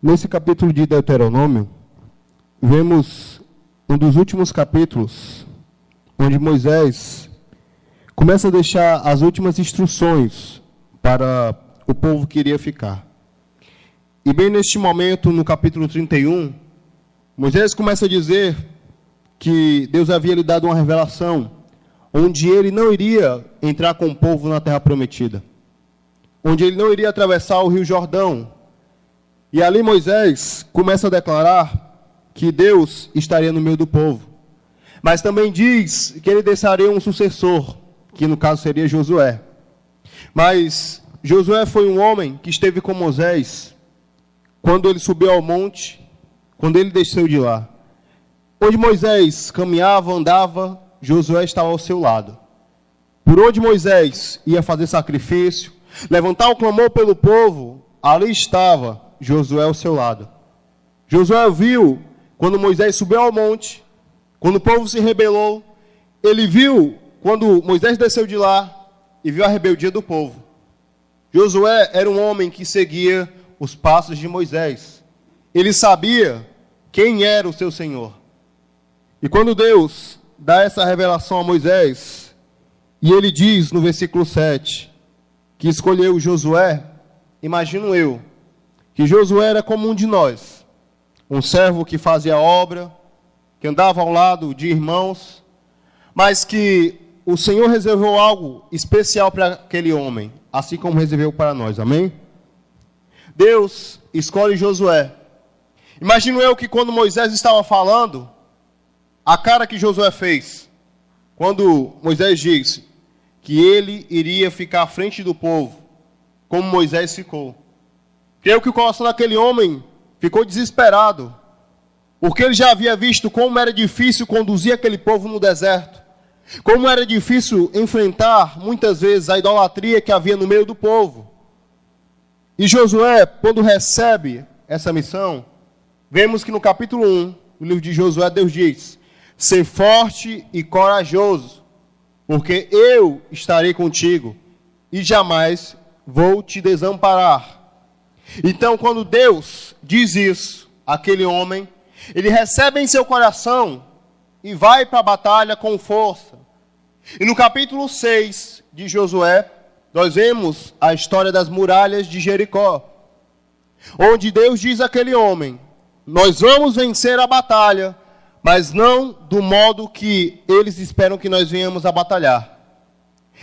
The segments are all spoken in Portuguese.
Nesse capítulo de Deuteronômio, vemos um dos últimos capítulos, onde Moisés começa a deixar as últimas instruções para o povo que iria ficar. E bem neste momento, no capítulo 31, Moisés começa a dizer que Deus havia lhe dado uma revelação, onde ele não iria entrar com o povo na terra prometida, onde ele não iria atravessar o rio Jordão. E ali Moisés começa a declarar que Deus estaria no meio do povo. Mas também diz que ele deixaria um sucessor, que no caso seria Josué. Mas Josué foi um homem que esteve com Moisés quando ele subiu ao monte, quando ele desceu de lá. Onde Moisés caminhava, andava, Josué estava ao seu lado. Por onde Moisés ia fazer sacrifício, levantar o clamor pelo povo, ali estava Josué ao seu lado. Josué viu quando Moisés subiu ao monte, quando o povo se rebelou, ele viu quando Moisés desceu de lá e viu a rebeldia do povo. Josué era um homem que seguia os passos de Moisés. Ele sabia quem era o seu Senhor. E quando Deus dá essa revelação a Moisés, e ele diz no versículo 7, que escolheu Josué, imagino eu, que Josué era como um de nós, um servo que fazia obra, que andava ao lado de irmãos, mas que o Senhor reservou algo especial para aquele homem, assim como reservou para nós, amém? Deus escolhe Josué. Imagino eu que quando Moisés estava falando, a cara que Josué fez, quando Moisés disse que ele iria ficar à frente do povo, como Moisés ficou. Creio que o coração daquele homem ficou desesperado, porque ele já havia visto como era difícil conduzir aquele povo no deserto, como era difícil enfrentar, muitas vezes, a idolatria que havia no meio do povo. E Josué, quando recebe essa missão, vemos que no capítulo 1, do livro de Josué, Deus diz: ser forte e corajoso, porque eu estarei contigo e jamais vou te desamparar. Então, quando Deus diz isso, aquele homem, ele recebe em seu coração e vai para a batalha com força. E no capítulo 6 de Josué, nós vemos a história das muralhas de Jericó, onde Deus diz àquele homem: nós vamos vencer a batalha, mas não do modo que eles esperam que nós venhamos a batalhar.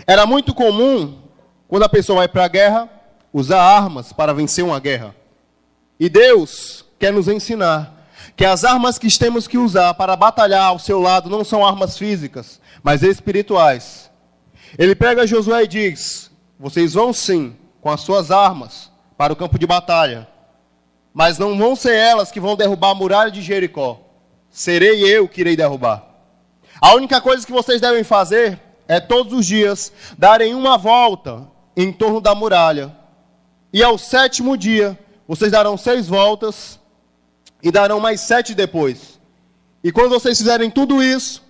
Era muito comum, quando a pessoa vai para a guerra, usar armas para vencer uma guerra. E Deus quer nos ensinar que as armas que temos que usar para batalhar ao seu lado não são armas físicas, mas espirituais. Ele pega Josué e diz: vocês vão sim, com as suas armas, para o campo de batalha, mas não vão ser elas que vão derrubar a muralha de Jericó. Serei eu que irei derrubar. A única coisa que vocês devem fazer é todos os dias darem uma volta em torno da muralha. E ao 7º dia, vocês darão 6 voltas e darão mais 7 depois. E quando vocês fizerem tudo isso,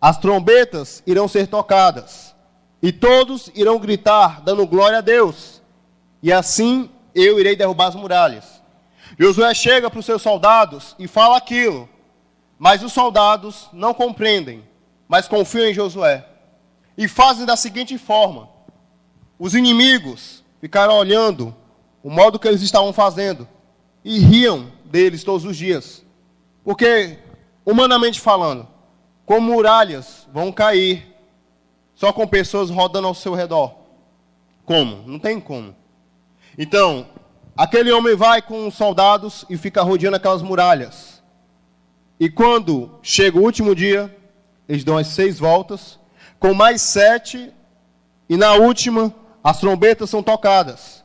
as trombetas irão ser tocadas. E todos irão gritar, dando glória a Deus. E assim eu irei derrubar as muralhas. Josué chega para os seus soldados e fala aquilo. Mas os soldados não compreendem, mas confiam em Josué. E fazem da seguinte forma: os inimigos ficaram olhando o modo que eles estavam fazendo e riam deles todos os dias. Porque, humanamente falando, como muralhas vão cair só com pessoas rodando ao seu redor? Como? Não tem como. Então, aquele homem vai com os soldados e fica rodeando aquelas muralhas. E quando chega o último dia, eles dão as 6 voltas, com mais 7, e na última, as trombetas são tocadas.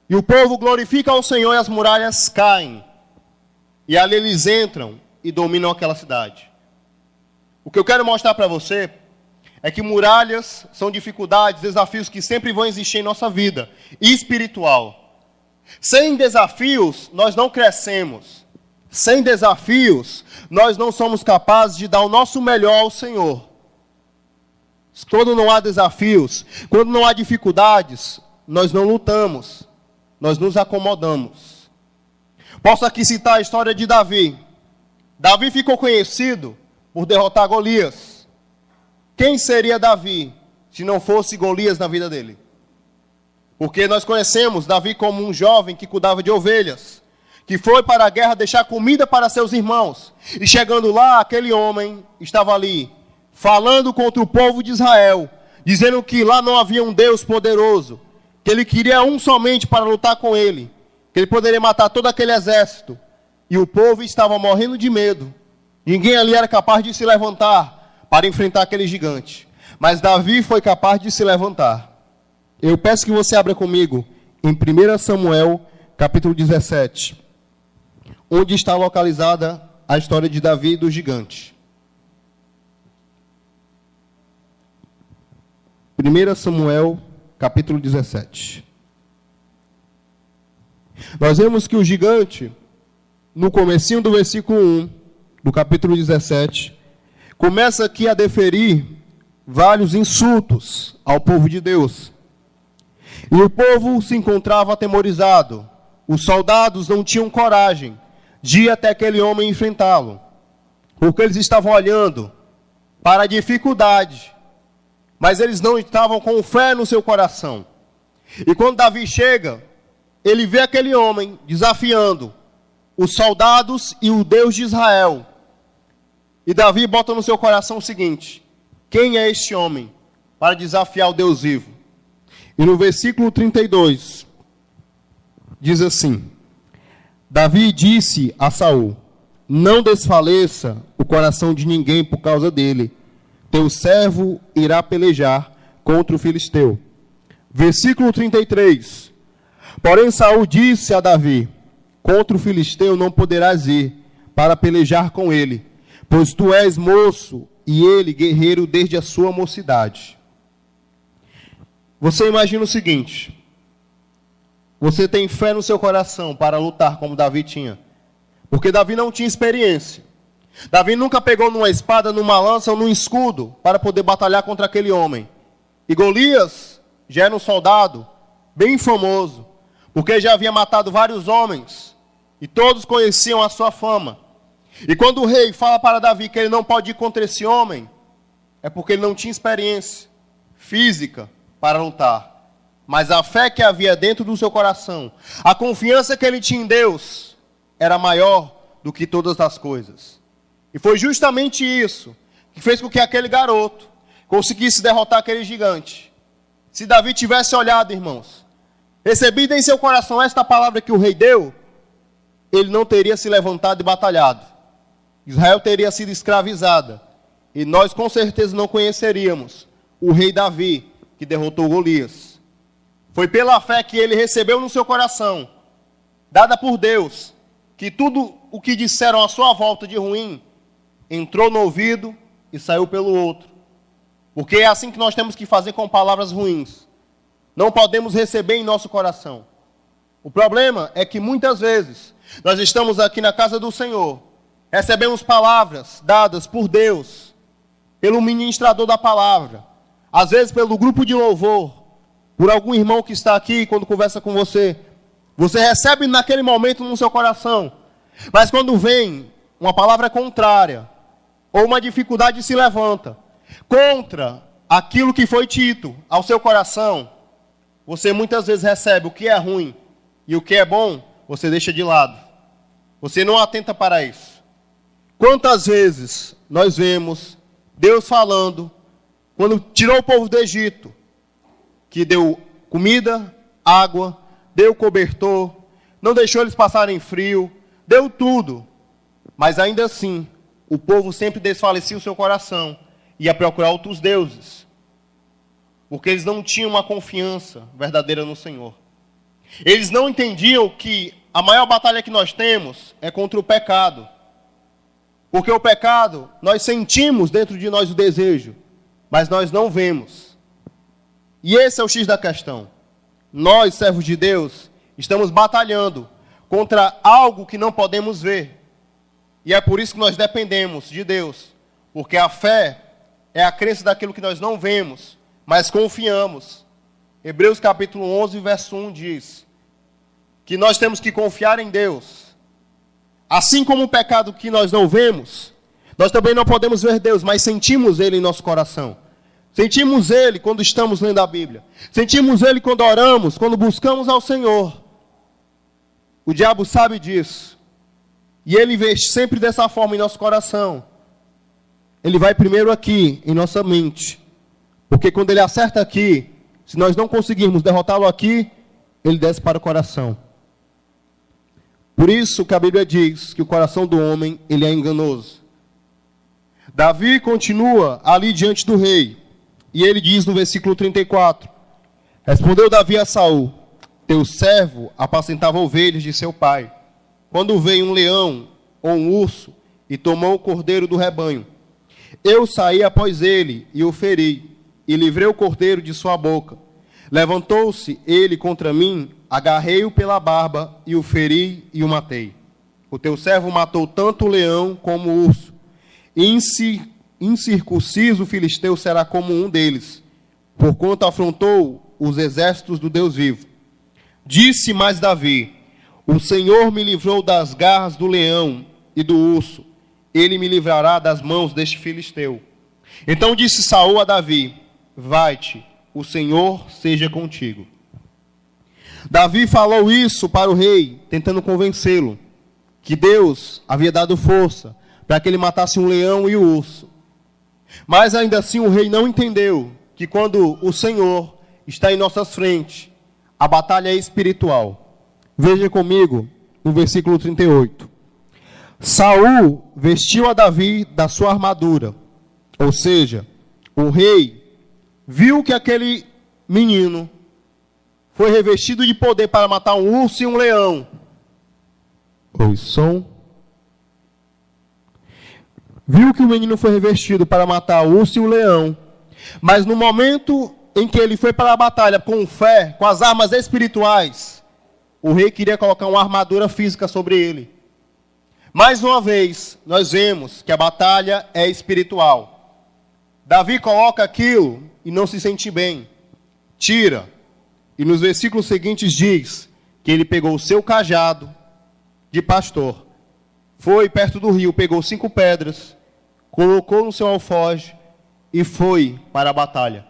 E o povo glorifica ao Senhor e as muralhas caem. E ali eles entram e dominam aquela cidade. O que eu quero mostrar para você é que muralhas são dificuldades, desafios que sempre vão existir em nossa vida espiritual. Sem desafios, nós não crescemos. Sem desafios, nós não somos capazes de dar o nosso melhor ao Senhor. Quando não há desafios, quando não há dificuldades, nós não lutamos, nós nos acomodamos. Posso aqui citar a história de Davi. Davi ficou conhecido por derrotar Golias. Quem seria Davi se não fosse Golias na vida dele? Porque nós conhecemos Davi como um jovem que cuidava de ovelhas, que foi para a guerra deixar comida para seus irmãos. E chegando lá, aquele homem estava ali, falando contra o povo de Israel, dizendo que lá não havia um Deus poderoso, que ele queria um somente para lutar com ele, que ele poderia matar todo aquele exército. E o povo estava morrendo de medo. Ninguém ali era capaz de se levantar para enfrentar aquele gigante. Mas Davi foi capaz de se levantar. Eu peço que você abra comigo em 1 Samuel, capítulo 17, onde está localizada a história de Davi e do gigante. 1 Samuel, capítulo 17. Nós vemos que o gigante, no comecinho do versículo 1, do capítulo 17, começa aqui a deferir vários insultos ao povo de Deus. E o povo se encontrava atemorizado. Os soldados não tinham coragem de ir até aquele homem enfrentá-lo, porque eles estavam olhando para a dificuldade, mas eles não estavam com fé no seu coração. E quando Davi chega, ele vê aquele homem desafiando os soldados e o Deus de Israel. E Davi bota no seu coração o seguinte: quem é este homem para desafiar o Deus vivo? E no versículo 32, diz assim: Davi disse a Saul: não desfaleça o coração de ninguém por causa dele. Teu servo irá pelejar contra o filisteu. Versículo 33. Porém Saul disse a Davi: contra o filisteu não poderás ir para pelejar com ele, pois tu és moço e ele guerreiro desde a sua mocidade. Você imagina o seguinte: você tem fé no seu coração para lutar como Davi tinha, porque Davi não tinha experiência. Davi nunca pegou numa espada, numa lança ou num escudo para poder batalhar contra aquele homem. E Golias já era um soldado bem famoso, porque já havia matado vários homens e todos conheciam a sua fama. E quando o rei fala para Davi que ele não pode ir contra esse homem, é porque ele não tinha experiência física para lutar. Mas a fé que havia dentro do seu coração, a confiança que ele tinha em Deus, era maior do que todas as coisas. E foi justamente isso que fez com que aquele garoto conseguisse derrotar aquele gigante. Se Davi tivesse olhado, irmãos, recebido em seu coração esta palavra que o rei deu, ele não teria se levantado e batalhado. Israel teria sido escravizada. E nós com certeza não conheceríamos o rei Davi que derrotou Golias. Foi pela fé que ele recebeu no seu coração, dada por Deus, que tudo o que disseram à sua volta de ruim, entrou no ouvido e saiu pelo outro. Porque é assim que nós temos que fazer com palavras ruins. Não podemos receber em nosso coração. O problema é que muitas vezes nós estamos aqui na casa do Senhor, recebemos palavras dadas por Deus, pelo ministrador da palavra, às vezes pelo grupo de louvor, por algum irmão que está aqui quando conversa com você. Você recebe naquele momento no seu coração, mas quando vem uma palavra contrária, ou uma dificuldade se levanta contra aquilo que foi dito ao seu coração, você muitas vezes recebe o que é ruim e o que é bom, você deixa de lado. Você não atenta para isso. Quantas vezes nós vemos Deus falando, quando tirou o povo do Egito, que deu comida, água, deu cobertor, não deixou eles passarem frio, deu tudo. Mas ainda assim, o povo sempre desfalecia o seu coração, ia procurar outros deuses, porque eles não tinham uma confiança verdadeira no Senhor. Eles não entendiam que a maior batalha que nós temos é contra o pecado. Porque o pecado, nós sentimos dentro de nós o desejo, mas nós não vemos. E esse é o X da questão. Nós, servos de Deus, estamos batalhando contra algo que não podemos ver. E é por isso que nós dependemos de Deus. Porque a fé é a crença daquilo que nós não vemos, mas confiamos. Hebreus capítulo 11, verso 1 diz que nós temos que confiar em Deus, Assim como o pecado que nós não vemos, nós também não podemos ver Deus, mas sentimos Ele em nosso coração. Sentimos Ele quando estamos lendo a Bíblia. Sentimos Ele quando oramos, quando buscamos ao Senhor. O diabo sabe disso. E ele vê sempre dessa forma em nosso coração. Ele vai primeiro aqui, em nossa mente. Porque quando ele acerta aqui, se nós não conseguirmos derrotá-lo aqui, ele desce para o coração. Por isso que a Bíblia diz que o coração do homem, ele é enganoso. Davi continua ali diante do rei. E ele diz no versículo 34. Respondeu Davi a Saul: teu servo apacentava ovelhas de seu pai. Quando veio um leão ou um urso e tomou o cordeiro do rebanho, eu saí após ele e o feri, e livrei o cordeiro de sua boca. Levantou-se ele contra mim, agarrei-o pela barba e o feri e o matei. O teu servo matou tanto o leão como o urso. Incircunciso filisteu será como um deles, porquanto afrontou os exércitos do Deus vivo. Disse mais Davi: o Senhor me livrou das garras do leão e do urso, ele me livrará das mãos deste filisteu. Então disse Saul a Davi: vai-te, o Senhor seja contigo. Davi falou isso para o rei, tentando convencê-lo que Deus havia dado força para que ele matasse um leão e o urso. Mas ainda assim o rei não entendeu que quando o Senhor está em nossas frentes, a batalha é espiritual. Veja comigo no versículo 38. Saul vestiu a Davi da sua armadura. Ou seja, o rei viu que aquele menino foi revestido de poder para matar um urso e um leão. Oi, som. Viu que o menino foi revestido para matar o urso e o leão. Mas no momento em que ele foi para a batalha com fé, com as armas espirituais, o rei queria colocar uma armadura física sobre ele. Mais uma vez, nós vemos que a batalha é espiritual. Davi coloca aquilo e não se sente bem. Tira. E nos versículos seguintes diz que ele pegou o seu cajado de pastor, foi perto do rio, pegou 5 pedras, colocou no seu alforje e foi para a batalha.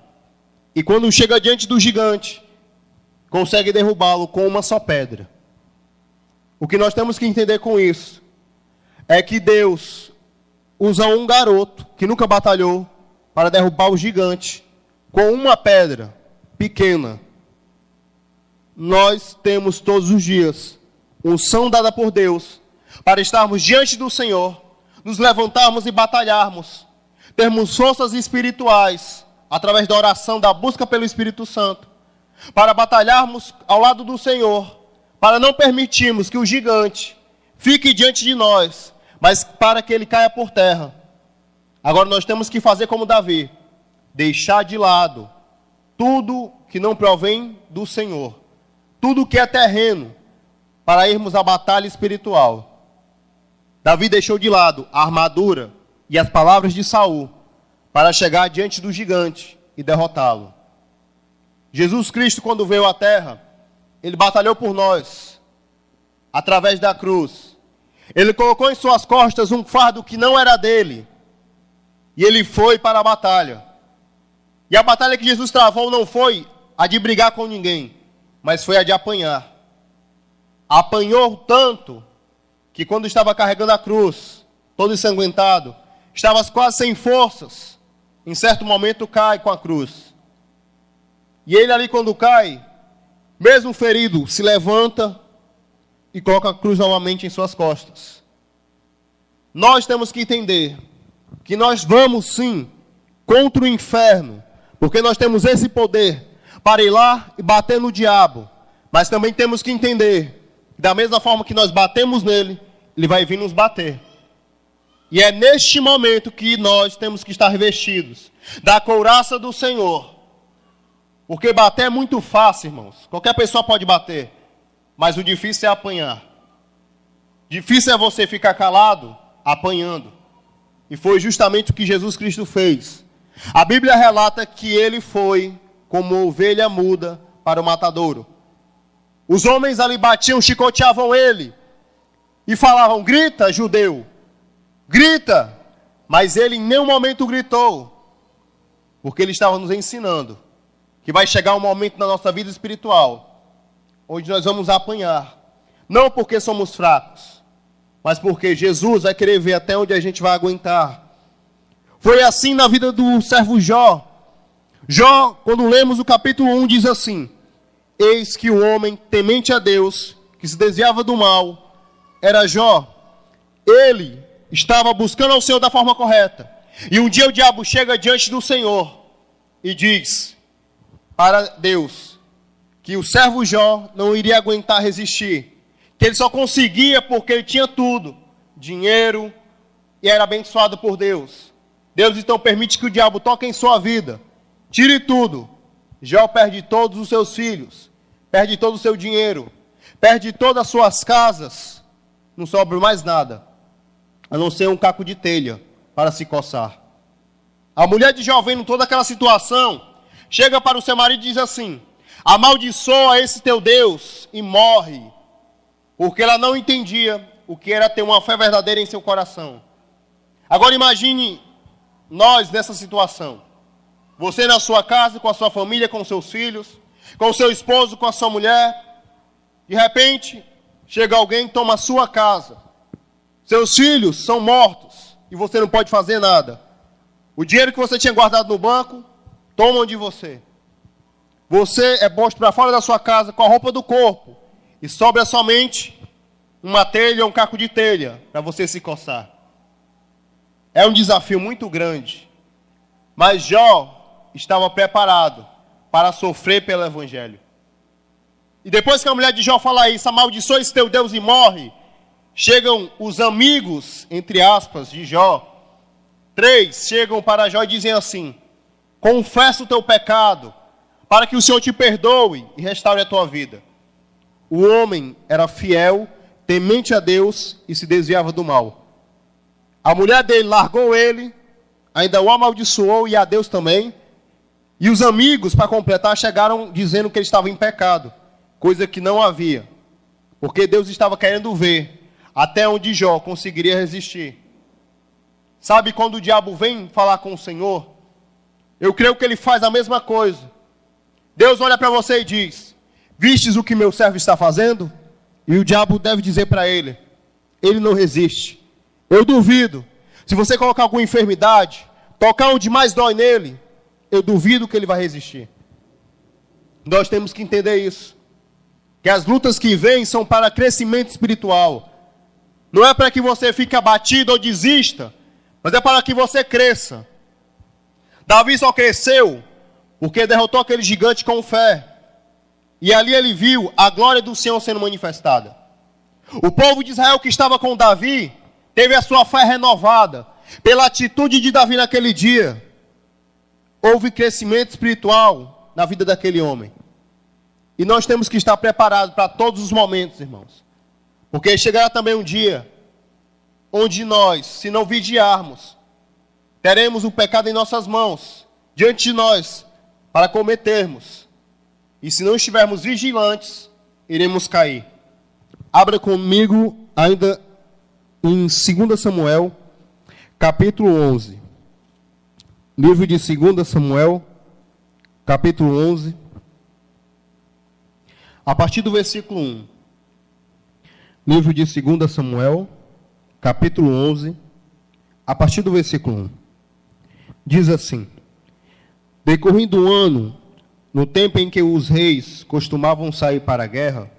E quando chega diante do gigante, consegue derrubá-lo com uma só pedra. O que nós temos que entender com isso é que Deus usa um garoto que nunca batalhou para derrubar o gigante com uma pedra pequena. Nós temos todos os dias unção dada por Deus para estarmos diante do Senhor, nos levantarmos e batalharmos, termos forças espirituais através da oração, da busca pelo Espírito Santo, para batalharmos ao lado do Senhor, para não permitirmos que o gigante fique diante de nós, mas para que ele caia por terra. Agora nós temos que fazer como Davi, deixar de lado tudo que não provém do Senhor, tudo que é terreno, para irmos à batalha espiritual. Davi deixou de lado a armadura e as palavras de Saul para chegar diante do gigante e derrotá-lo. Jesus Cristo, quando veio à terra, ele batalhou por nós, através da cruz. Ele colocou em suas costas um fardo que não era dele, e ele foi para a batalha. E a batalha que Jesus travou não foi a de brigar com ninguém, mas foi a de apanhar. Apanhou tanto que quando estava carregando a cruz, todo ensanguentado, estava quase sem forças, em certo momento cai com a cruz. E ele ali quando cai, mesmo ferido, se levanta e coloca a cruz novamente em suas costas. Nós temos que entender que nós vamos sim contra o inferno, porque nós temos esse poder para ir lá e bater no diabo. Mas também temos que entender que da mesma forma que nós batemos nele, ele vai vir nos bater. E é neste momento que nós temos que estar revestidos da couraça do Senhor. Porque bater é muito fácil, irmãos. Qualquer pessoa pode bater. Mas o difícil é apanhar. Difícil é você ficar calado, apanhando. E foi justamente o que Jesus Cristo fez. A Bíblia relata que ele foi como ovelha muda para o matadouro. Os homens ali batiam, chicoteavam ele. E falavam: grita, judeu, grita. Mas ele em nenhum momento gritou, porque ele estava nos ensinando que vai chegar um momento na nossa vida espiritual onde nós vamos apanhar, não porque somos fracos, mas porque Jesus vai querer ver até onde a gente vai aguentar. Foi assim na vida do servo Jó. Jó, quando lemos o capítulo 1, diz assim: eis que o homem temente a Deus, que se desviava do mal, era Jó. Ele estava buscando ao Senhor da forma correta. E um dia o diabo chega diante do Senhor e diz para Deus que o servo Jó não iria aguentar resistir, que ele só conseguia porque ele tinha tudo, dinheiro, e era abençoado por Deus. Deus então permite que o diabo toque em sua vida, tire tudo. Jó perde todos os seus filhos, perde todo o seu dinheiro, perde todas as suas casas, não sobra mais nada, a não ser um caco de telha para se coçar. A mulher de Jó, vendo toda aquela situação, chega para o seu marido e diz assim: amaldiçoa esse teu Deus e morre. Porque ela não entendia o que era ter uma fé verdadeira em seu coração. Agora imagine nós nessa situação. Você na sua casa, com a sua família, com seus filhos, com o seu esposo, com a sua mulher. De repente, chega alguém e toma a sua casa. Seus filhos são mortos e você não pode fazer nada. O dinheiro que você tinha guardado no banco, tomam de você. Você é posto para fora da sua casa com a roupa do corpo e sobra somente uma telha ou um caco de telha para você se coçar. É um desafio muito grande. Mas Jó estava preparado para sofrer pelo Evangelho. E depois que a mulher de Jó fala isso: amaldiçoa esse teu Deus e morre, chegam os amigos, entre aspas, de Jó. 3 chegam para Jó e dizem assim: confessa o teu pecado, para que o Senhor te perdoe e restaure a tua vida. O homem era fiel, temente a Deus e se desviava do mal. A mulher dele largou ele, ainda o amaldiçoou e a Deus também. E os amigos, para completar, chegaram dizendo que ele estava em pecado, coisa que não havia, porque Deus estava querendo ver até onde Jó conseguiria resistir. Sabe quando o diabo vem falar com o Senhor? Eu creio que ele faz a mesma coisa. Deus olha para você e diz: vistes o que meu servo está fazendo? E o diabo deve dizer para ele: ele não resiste. Eu duvido. Se você colocar alguma enfermidade, tocar onde mais dói nele, eu duvido que ele vai resistir. Nós temos que entender isso. Que as lutas que vêm são para crescimento espiritual. Não é para que você fique abatido ou desista, mas é para que você cresça. Davi só cresceu porque derrotou aquele gigante com fé. E ali ele viu a glória do Senhor sendo manifestada. O povo de Israel que estava com Davi teve a sua fé renovada pela atitude de Davi naquele dia. Houve crescimento espiritual na vida daquele homem. E nós temos que estar preparados para todos os momentos, irmãos. Porque chegará também um dia onde nós, se não vigiarmos, teremos o pecado em nossas mãos, diante de nós, para cometermos. E se não estivermos vigilantes, iremos cair. Abra comigo ainda em 2 Samuel, capítulo 11. Livro de 2 Samuel, capítulo 11. A partir do versículo 1. Livro de 2 Samuel, capítulo 11, a partir do versículo 1. Diz assim: decorrendo um ano, no tempo em que os reis costumavam sair para a guerra,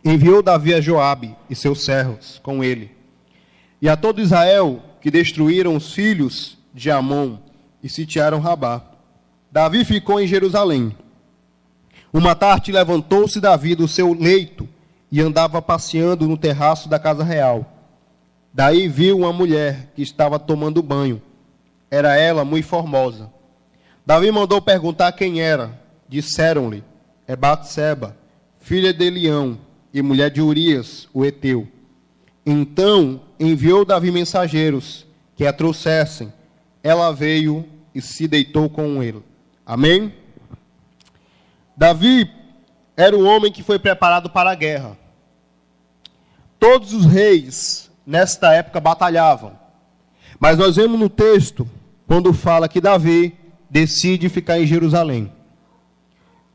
enviou Davi a Joabe e seus servos com ele, e a todo Israel, que destruíram os filhos de Amon e sitiaram Rabá. Davi ficou em Jerusalém. Uma tarde levantou-se Davi do seu leito e andava passeando no terraço da casa real. Daí viu uma mulher que estava tomando banho. Era ela muito formosa. Davi mandou perguntar quem era. Disseram-lhe: é Batseba, filha de Elião e mulher de Urias, o heteu. Então enviou Davi mensageiros que a trouxessem. Ela veio e se deitou com ele. Amém? Davi era o homem que foi preparado para a guerra. todos os reis nesta época batalhavam. Mas nós vemos no texto, quando fala que Davi decide ficar em Jerusalém.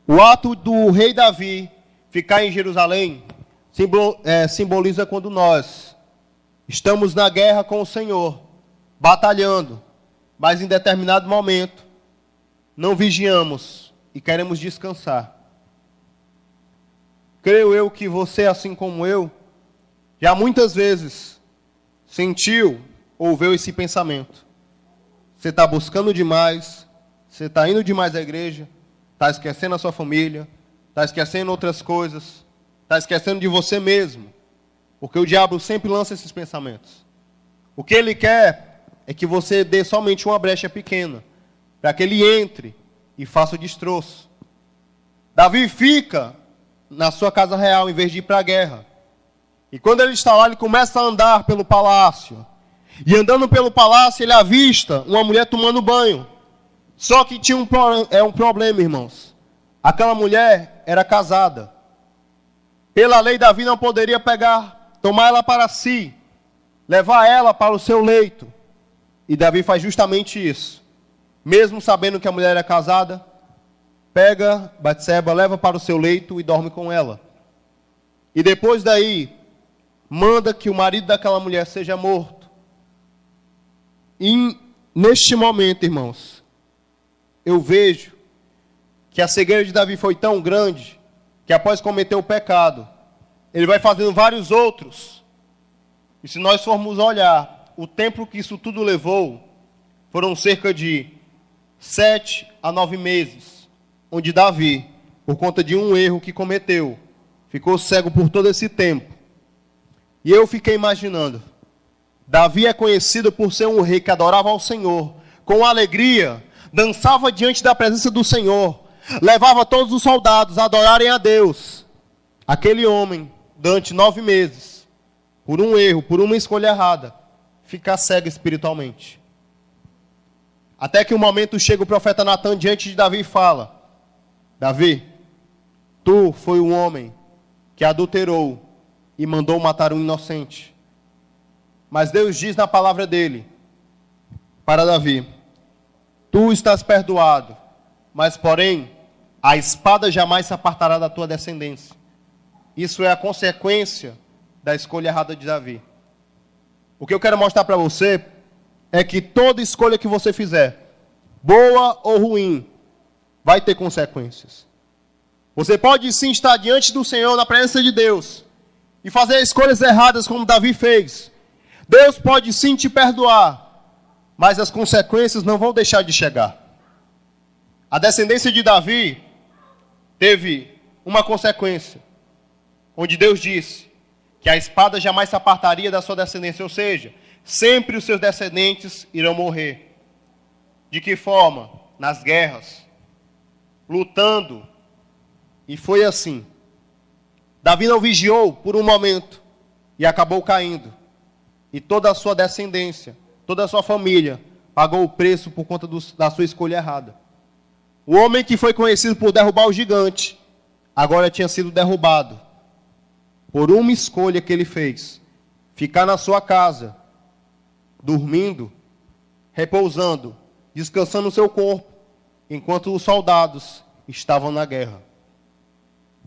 O ato do rei Davi ficar em Jerusalém simboliza quando nós estamos na guerra com o Senhor, batalhando, mas em determinado momento não vigiamos e queremos descansar. Creio eu que você, assim como eu, já muitas vezes sentiu ou viu esse pensamento. Você está buscando demais, você está indo demais à igreja, está esquecendo a sua família, está esquecendo outras coisas, está esquecendo de você mesmo, porque o diabo sempre lança esses pensamentos. O que ele quer é que você dê somente uma brecha pequena, para que ele entre e faça o destroço. Davi fica na sua casa real, em vez de ir para a guerra. E quando ele está lá, ele começa a andar pelo palácio. E andando pelo palácio, ele avista uma mulher tomando banho. Só que tinha um problema, irmãos. Aquela mulher era casada. Pela lei, Davi não poderia tomar ela para si, levar ela para o seu leito. E Davi faz justamente isso. Mesmo sabendo que a mulher era casada, pega Batseba, leva para o seu leito e dorme com ela. E depois daí, manda que o marido daquela mulher seja morto. E neste momento, irmãos, eu vejo que a cegueira de Davi foi tão grande, que após cometer o pecado, ele vai fazendo vários outros. E se nós formos olhar o tempo que isso tudo levou, foram cerca de 7 a 9 meses, onde Davi, por conta de um erro que cometeu, ficou cego por todo esse tempo. E eu fiquei imaginando, Davi é conhecido por ser um rei que adorava ao Senhor, com alegria, dançava diante da presença do Senhor, levava todos os soldados a adorarem a Deus. Aquele homem, durante 9 meses, por um erro, por uma escolha errada, fica cego espiritualmente. Até que um momento chega o profeta Natan diante de Davi e fala: Davi, tu foi um homem que adulterou e mandou matar um inocente. Mas Deus diz na palavra dele para Davi: tu estás perdoado, mas porém a espada jamais se apartará da tua descendência. Isso é a consequência da escolha errada de Davi. O que eu quero mostrar para você é que toda escolha que você fizer, boa ou ruim, vai ter consequências. Você pode sim estar diante do Senhor, na presença de Deus, e fazer escolhas erradas como Davi fez. Deus pode sim te perdoar, mas as consequências não vão deixar de chegar. A descendência de Davi teve uma consequência, onde Deus disse que a espada jamais se apartaria da sua descendência, ou seja, sempre os seus descendentes irão morrer. De que forma? Nas guerras, lutando. E foi assim. Davi não vigiou por um momento e acabou caindo. E toda a sua descendência, toda a sua família pagou o preço por conta da sua escolha errada. O homem que foi conhecido por derrubar o gigante, agora tinha sido derrubado por uma escolha que ele fez: ficar na sua casa, dormindo, repousando, descansando o seu corpo, enquanto os soldados estavam na guerra.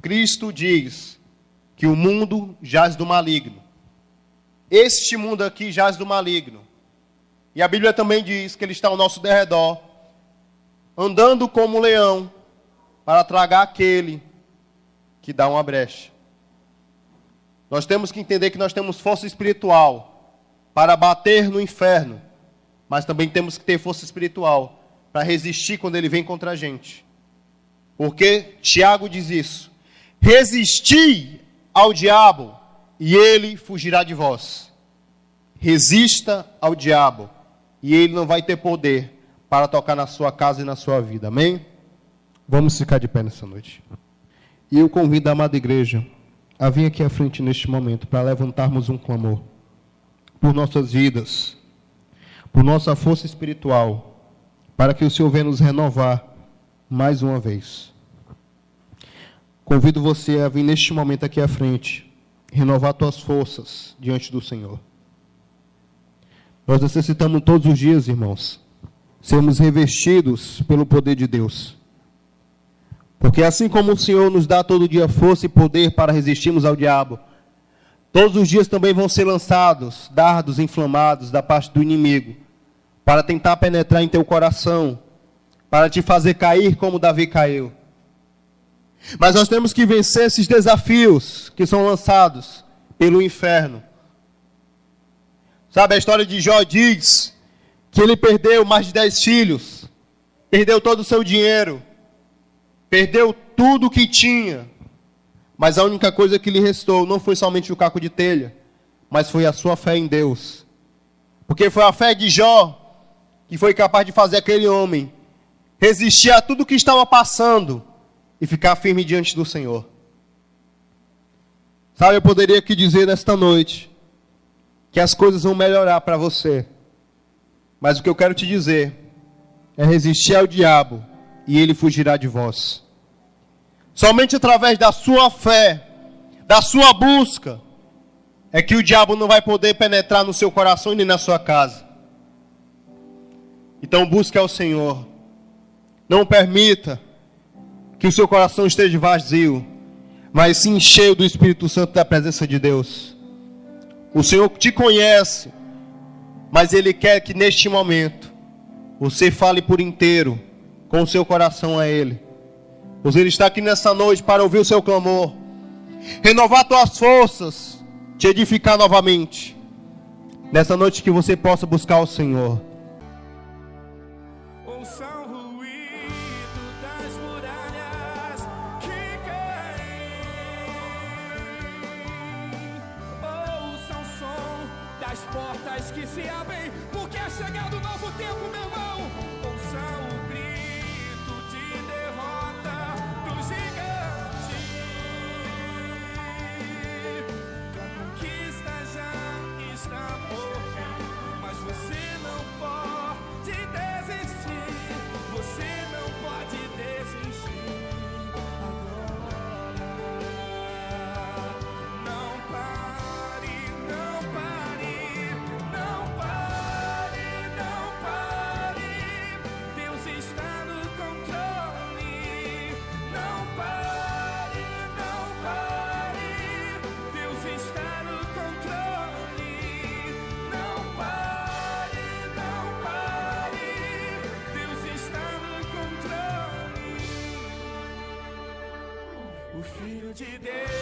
Cristo diz que o mundo jaz do maligno. Este mundo aqui jaz do maligno. E a Bíblia também diz que ele está ao nosso derredor, andando como um leão, para tragar aquele que dá uma brecha. Nós temos que entender que nós temos força espiritual para bater no inferno, mas também temos que ter força espiritual para resistir quando ele vem contra a gente. Porque Tiago diz isso: resisti ao diabo e ele fugirá de vós. Resista ao diabo e ele não vai ter poder para tocar na sua casa e na sua vida. Amém? Vamos ficar de pé nessa noite. E eu convido a amada igreja a vir aqui à frente neste momento para levantarmos um clamor por nossas vidas, por nossa força espiritual, para que o Senhor venha nos renovar mais uma vez. Convido você a vir neste momento aqui à frente renovar tuas forças diante do Senhor. Nós necessitamos todos os dias, irmãos, sermos revestidos pelo poder de Deus. Porque assim como o Senhor nos dá todo dia força e poder para resistirmos ao diabo, todos os dias também vão ser lançados dardos inflamados da parte do inimigo, para tentar penetrar em teu coração, para te fazer cair como Davi caiu. Mas nós temos que vencer esses desafios que são lançados pelo inferno. Sabe, a história de Jó diz que ele perdeu mais de 10 filhos, perdeu todo o seu dinheiro, perdeu tudo o que tinha, mas a única coisa que lhe restou não foi somente o caco de telha, mas foi a sua fé em Deus. Porque foi a fé de Jó que foi capaz de fazer aquele homem resistir a tudo que estava passando e ficar firme diante do Senhor. Sabe, eu poderia aqui dizer nesta noite que as coisas vão melhorar para você. Mas o que eu quero te dizer é resistir ao diabo e ele fugirá de vós. Somente através da sua fé, da sua busca, é que o diabo não vai poder penetrar no seu coração nem na sua casa. Então busque ao Senhor. Não permita que o seu coração esteja vazio, mas sim cheio do Espírito Santo, da presença de Deus. O Senhor te conhece, mas Ele quer que neste momento você fale por inteiro com o seu coração a Ele. Pois Ele está aqui nessa noite para ouvir o seu clamor, renovar tuas forças, te edificar novamente. Nessa noite que você possa buscar o Senhor. Portas que se abrem, porque é chegado um novo tempo, meu irmão. Ouça o grito de derrota do gigante. A conquista já está por vir, mas você não pode desistir. Você não pode desistir agora. Não pare, não pare. O Filho de Deus